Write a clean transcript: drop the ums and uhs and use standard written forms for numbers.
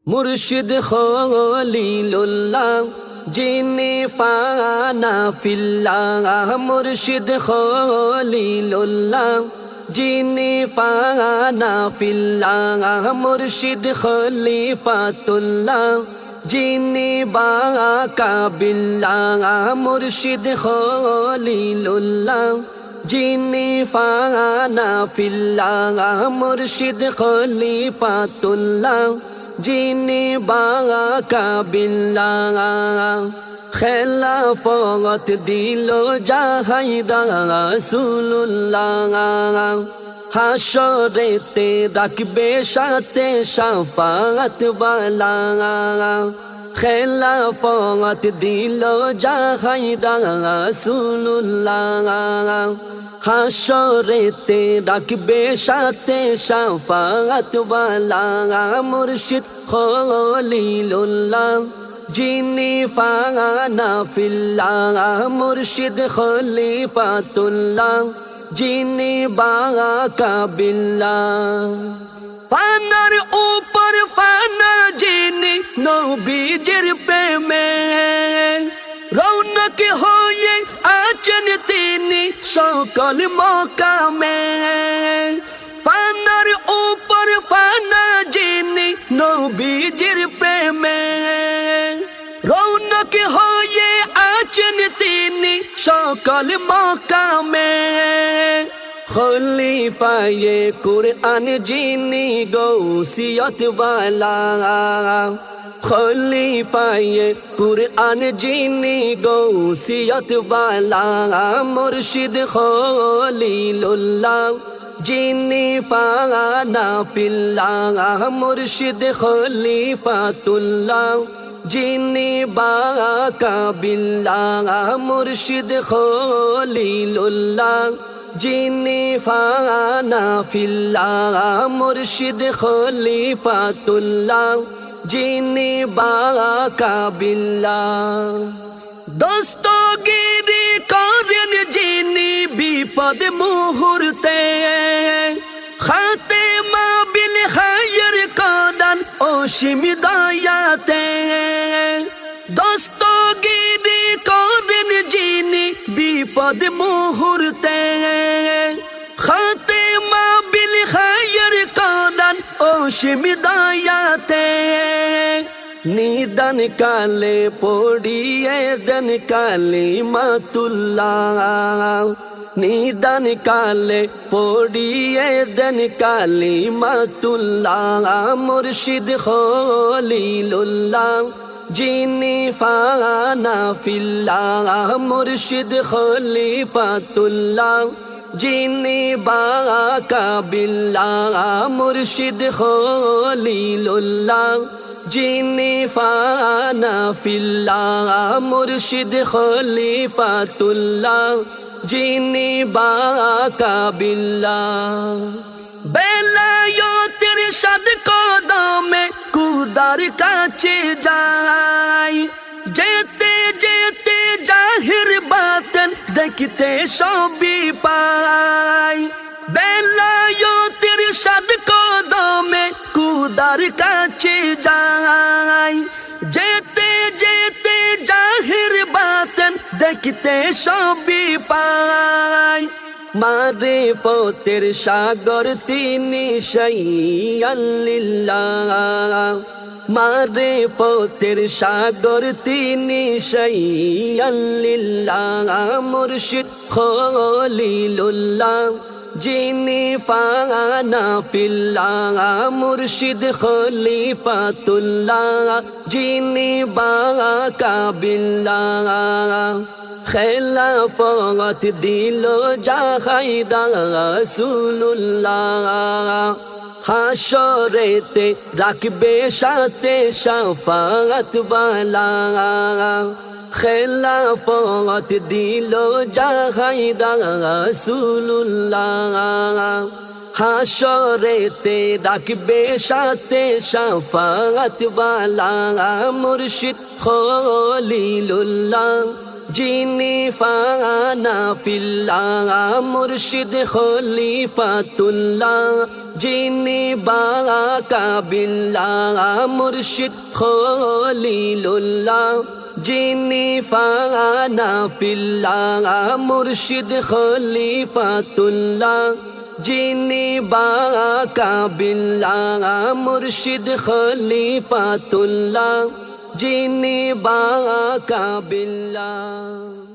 মুর্শিদ খলিলুল্লাহ জিনে ফানা ফিল্লাহ মুর্শিদ খলিলুল্লাহ জিনে ফানা ফিল্লাহ মুর্শিদ খলিফাতুল্লাহ জিনে বাকা বিল্লাহ মুর্শিদ খলিলুল্লাহ জিনে ফানা ফিল্লাহ মুর্শিদ খলিফাতুল্লাহ জিনে বাকা বিল্লাহ খেলাফত দিল জাহাইরা রাসূলুল্লাহ হাসরেতে রাখবে সাথে শাফাত ওয়ালা খেলাফত দিল জাহাইরা রাসূলুল্লাহ হাসরেতে রাখবে সাথে শাফাত ওয়ালা মুর্শিদ খলিলুল্লাহ জিনে ফানা ফিল্লাহ মুর্শিদ খলিফাতুল্লাহ জিনে বাকা বিল্লাহ ফানার উপর ফানা জিনে নবীজির প্রেমে রৌনক হয়ে আছেন তিনি সকল মকামে ফানার উপর ফানা জিনে নবীজির প্রেমে রৌনক হয়ে আছেন তিনি সকল মকামে খলিফায়ে কুরআন যিনি গৌসিয়ত ওয়ালা খলিফায়ে কুরআন যিনি গৌসিয়ত ওয়ালা মুর্শিদ খলিলুল্লাহ জিনে ফানা ফিল্লাহ মুর্শিদ খলিফাতুল্লাহ জিনে বাকা বিল্লাহ মুর্শিদ খলিলুল্লাহ জিনে ফানা ফিল্লাহ মুর্শিদ খলিফাতুল্লাহ জিনে বাকা বিল্লাহ দস্তগিরি করেন যিনি বিপদ মুহূর্তে খাতেমা বিল খায়ের কদান অসীম দয়াতে দস্তগিরি করেন যিনি বিপদ মুহূর্তে খাতেমা বিল খায়ের কদান অসীম দয়াতে নিদান কালে পড়িয়ে দেন কালিমাতুল্লাহ নিদান কালে পড়িয়ে দেন কালিমাতুল্লাহ মুর্শিদ খলিলুল্লাহ জিনে ফানা ফিল্লাহ মুর্শিদ খলিফাতুল্লাহ জিনে বাকা বিল্লাহ মুর্শিদ খলিলুল্লাহ জিনে ফানা ফিল্লাহ মুর্শিদ খলিফাতুল্লাহ জিনে বাকা বিল্লাহ বেলায়েতের সাদ কদমে কুদার কাছে যায় যেতে যেতে জাহির বাতেন দেখতে সবই পায় বেলায়েতের সাদ কদমে কুদার কাছে যায় যেতে যেতে জাহির বাতেন দেখতে সবই পায় মারে পতের সাগর তিনি শাইয়াল্লিল্লাহ মারে পতের সাগর তিনি শাইয়াল্লিল্লাহ মুর্শিদ খলিলুল্লাহ জিনে ফানা ফিল্লাহ মুর্শিদ খলিফাতুল্লাহ জিনে বাকা বিল্লাহ খেলাফত দিল জাহাইরা রাসূলুল্লাহ হাসরেতে রাখবে সাথে শাফাত ওয়ালা খেলাফত দিল জাহাইরা রাসূলুল্লাহ হাসরেতে রাখবে সাথে শাফাত ওয়ালা মুর্শিদ খলিলুল্লাহ যিনি ফানা ফিল্লাহ মুর্শিদ খলিফাতুল্লাহ যিনি বাকা বিল্লাহ মুর্শিদ খলিলুল্লাহ যিনি ফানা ফিল্লাহ মুর্শিদ খলিফাতুল্লাহ যিনি বাকা বিল্লাহ মুর্শিদ খলিফাতুল্লাহ যিনি বাকা বিল্লাহ।